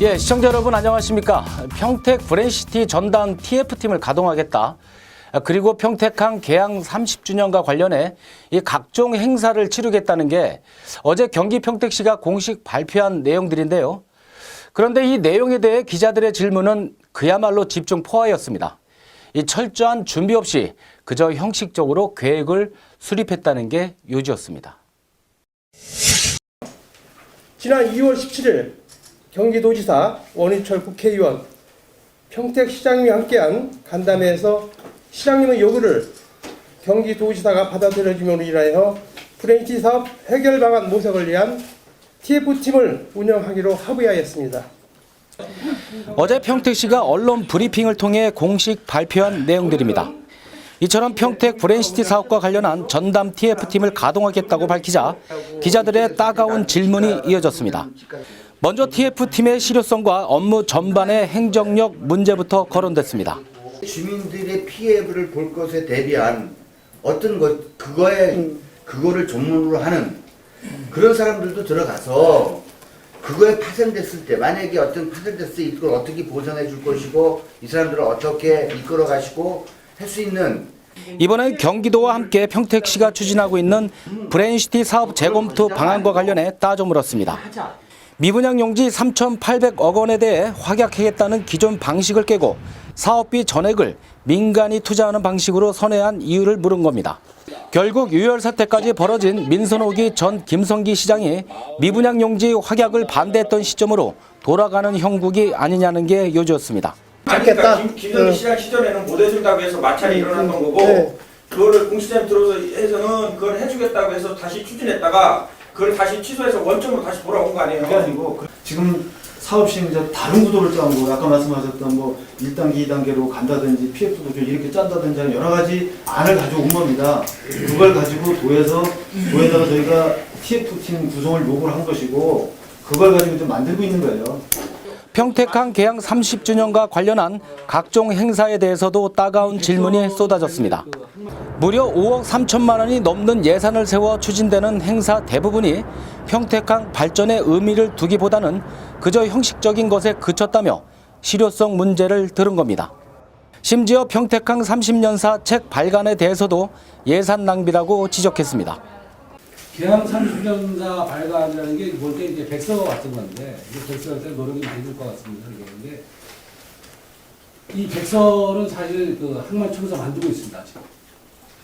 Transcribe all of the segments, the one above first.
예, 시청자 여러분 안녕하십니까. 평택 브랜시티 전담 TF팀을 가동하겠다. 그리고 평택항 개항 30주년과 관련해 이 각종 행사를 치르겠다는 게 어제 경기 평택시가 공식 발표한 내용들인데요. 그런데 이 내용에 대해 기자들의 질문은 그야말로 집중 포화였습니다. 이 철저한 준비 없이 그저 형식적으로 계획을 수립했다는 게 요지였습니다. 지난 2월 17일 경기도지사, 원희철 국회의원, 평택시장님이 함께한 간담회에서 시장님의 요구를 경기도지사가 받아들여줌으로 인하여 브랜시티 사업 해결 방안 모색을 위한 TF팀을 운영하기로 합의하였습니다. 어제 평택시가 언론 브리핑을 통해 공식 발표한 내용들입니다. 이처럼 평택 브랜시티 사업과 관련한 전담 TF팀을 가동하겠다고 밝히자 기자들의 따가운 질문이 이어졌습니다. 먼저 TF팀의 실효성과 업무 전반의 행정력 문제부터 거론됐습니다. 주민들의 피해를 볼 것에 대비한 어떤 그거를 전문으로 하는 그런 사람들도 들어가서 그거에 파생됐을 때 만약에 어떤 파생됐을 때 이걸 어떻게 보상해 줄 것이고 이 사람들을 어떻게 이끌어 가시고 할 수 있는 이번엔 경기도와 함께 평택시가 추진하고 있는 브랜시티 사업 재검토 방안과 관련해 따져 물었습니다. 미분양 용지 3,800억 원에 대해 확약하겠다는 기존 방식을 깨고 사업비 전액을 민간이 투자하는 방식으로 선회한 이유를 물은 겁니다. 결국 유혈 사태까지 벌어진 민선옥이 전 김성기 시장이 미분양 용지 확약을 반대했던 시점으로 돌아가는 형국이 아니냐는 게 요지였습니다. 그러니까 김성기 시장 시절에는 못 해준다고 해서 마찰이 일어났던 거고 그거를 공시장에 들어서 해서는 그걸 해주겠다고 해서 다시 추진했다가 그걸 다시 취소해서 원점으로 다시 돌아온 거 아니에요? 그게 아니고 지금 사업 시행 다른 구도를 짜고 아까 말씀하셨던 뭐 1단계, 2단계로 간다든지 PF도 이렇게 짠다든지 하는 여러 가지 안을 가지고 온 겁니다. 그걸 가지고 도에다가 저희가 TF팀 구성을 요구를 한 것이고 그걸 가지고 좀 만들고 있는 거예요. 평택항 개항 30주년과 관련한 각종 행사에 대해서도 따가운 질문이 쏟아졌습니다. 무려 5억 3천만 원이 넘는 예산을 세워 추진되는 행사 대부분이 평택항 발전에 의미를 두기보다는 그저 형식적인 것에 그쳤다며 실효성 문제를 들은 겁니다. 심지어 평택항 30년사 책 발간에 대해서도 예산 낭비라고 지적했습니다. 개항 30년사 발간이라는 게 볼 때 이제 백서 같은 건데, 백서 같은 노력이 많이 들 것 같습니다. 그런데 이 백서는 사실 그 항만청에서 만들고 있습니다. 지금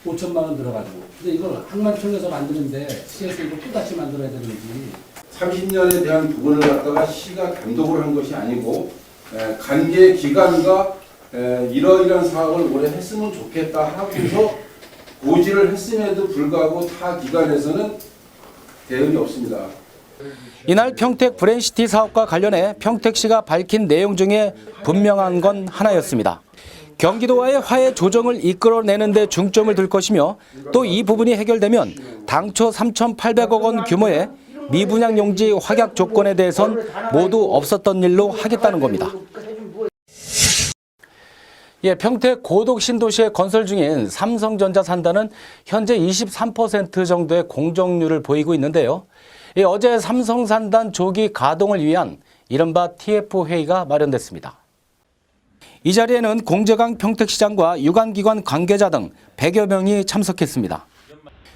5천만 원 들어가지고. 근데 이걸 항만청에서 만드는데 시에서 이거 또다시 만들어야 되는지. 30년에 대한 부분을 갖다가 시가 단독으로 한 것이 아니고 관계 기관과 이러이러한 사업을 올해 했으면 좋겠다 하고서 고지를 했음에도 불구하고 타 기관에서는 대응이 없습니다. 이날 평택 브랜시티 사업과 관련해 평택시가 밝힌 내용 중에 분명한 건 하나였습니다. 경기도와의 화해 조정을 이끌어내는 데 중점을 둘 것이며 또 이 부분이 해결되면 당초 3,800억 원 규모의 미분양 용지 확약 조건에 대해선 모두 없었던 일로 하겠다는 겁니다. 예, 평택 고독 신도시에 건설 중인 삼성전자 산다는 현재 23% 정도의 공정률을 보이고 있는데요. 예, 어제 삼성 산단 조기 가동을 위한 이른바 TF 회의가 마련됐습니다. 이 자리에는 공재강 평택시장과 유관기관 관계자 등 100여 명이 참석했습니다.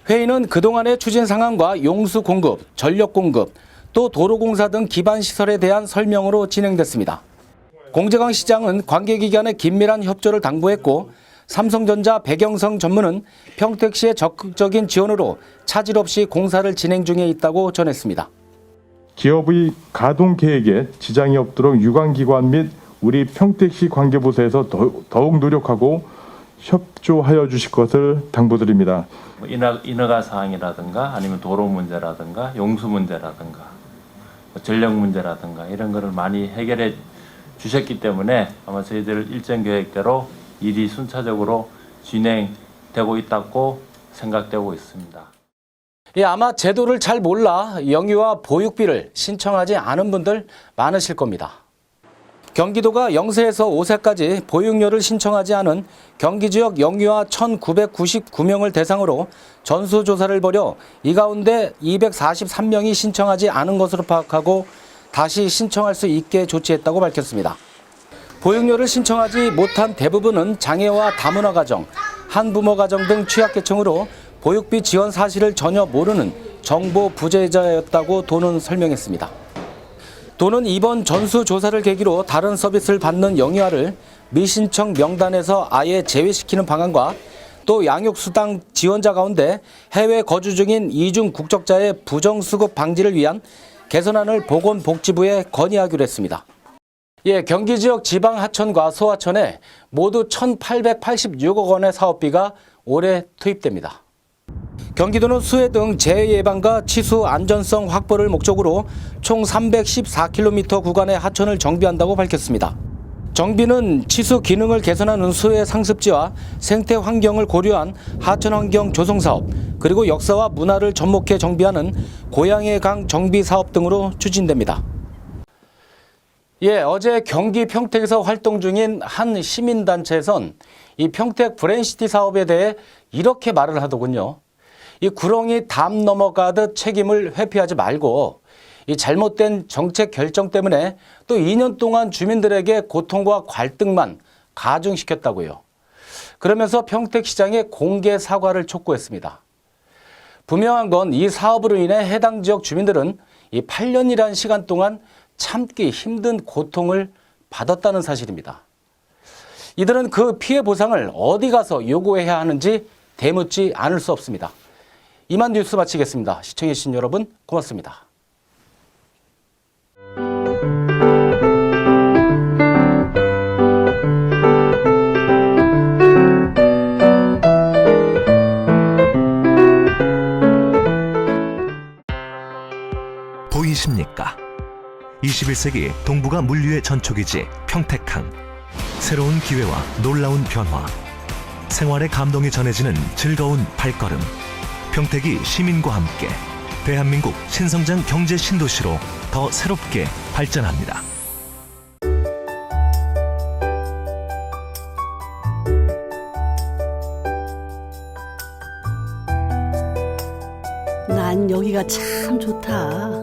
회의는 그동안의 추진 상황과 용수 공급, 전력 공급, 또 도로공사 등 기반 시설에 대한 설명으로 진행됐습니다. 공재강 시장은 관계기관의 긴밀한 협조를 당부했고 삼성전자 백영성 전무는 평택시의 적극적인 지원으로 차질 없이 공사를 진행 중에 있다고 전했습니다. 기업의 가동 계획에 지장이 없도록 유관기관 및 우리 평택시 관계부서에서 더욱 노력하고 협조하여 주실 것을 당부드립니다. 인허가 사항이라든가 아니면 도로 문제라든가 용수 문제라든가 전력 문제라든가 이런 거를 많이 해결해 주셨기 때문에 아마 저희들 일정 계획대로 일이 순차적으로 진행되고 있다고 생각되고 있습니다. 예, 아마 제도를 잘 몰라 영유아 보육비를 신청하지 않은 분들 많으실 겁니다. 경기도가 0세에서 5세까지 보육료를 신청하지 않은 경기지역 영유아 1,999명을 대상으로 전수조사를 벌여 이 가운데 243명이 신청하지 않은 것으로 파악하고 다시 신청할 수 있게 조치했다고 밝혔습니다. 보육료를 신청하지 못한 대부분은 장애와 다문화 가정, 한부모 가정 등 취약계층으로 보육비 지원 사실을 전혀 모르는 정보 부재자였다고 도는 설명했습니다. 도는 이번 전수조사를 계기로 다른 서비스를 받는 영유아를 미신청 명단에서 아예 제외시키는 방안과 또 양육수당 지원자 가운데 해외 거주 중인 이중 국적자의 부정수급 방지를 위한 개선안을 보건복지부에 건의하기로 했습니다. 경기 지역 지방 하천과 소하천에 모두 1,886억 원의 사업비가 올해 투입됩니다. 경기도는 수해 등 재해 예방과 치수 안전성 확보를 목적으로 총 314km 구간의 하천을 정비한다고 밝혔습니다. 정비는 치수 기능을 개선하는 수해 상습지와 생태 환경을 고려한 하천 환경 조성 사업, 그리고 역사와 문화를 접목해 정비하는 고양의 강 정비 사업 등으로 추진됩니다. 어제 경기 평택에서 활동 중인 한 시민단체에선 이 평택 브랜시티 사업에 대해 이렇게 말을 하더군요. 이 구렁이 담 넘어가듯 책임을 회피하지 말고 이 잘못된 정책 결정 때문에 또 2년 동안 주민들에게 고통과 갈등만 가중시켰다고요. 그러면서 평택시장에 공개 사과를 촉구했습니다. 분명한 건 이 사업으로 인해 해당 지역 주민들은 이 8년이라는 시간 동안 참기 힘든 고통을 받았다는 사실입니다. 이들은 그 피해 보상을 어디 가서 요구해야 하는지 되묻지 않을 수 없습니다. 이만 뉴스 마치겠습니다. 시청해주신 여러분 고맙습니다. 보이십니까? 21세기 동북아 물류의 전초기지 평택항. 새로운 기회와 놀라운 변화, 생활의 감동이 전해지는 즐거운 발걸음. 평택이 시민과 함께 대한민국 신성장 경제 신도시로 더 새롭게 발전합니다. 난 여기가 참 좋다.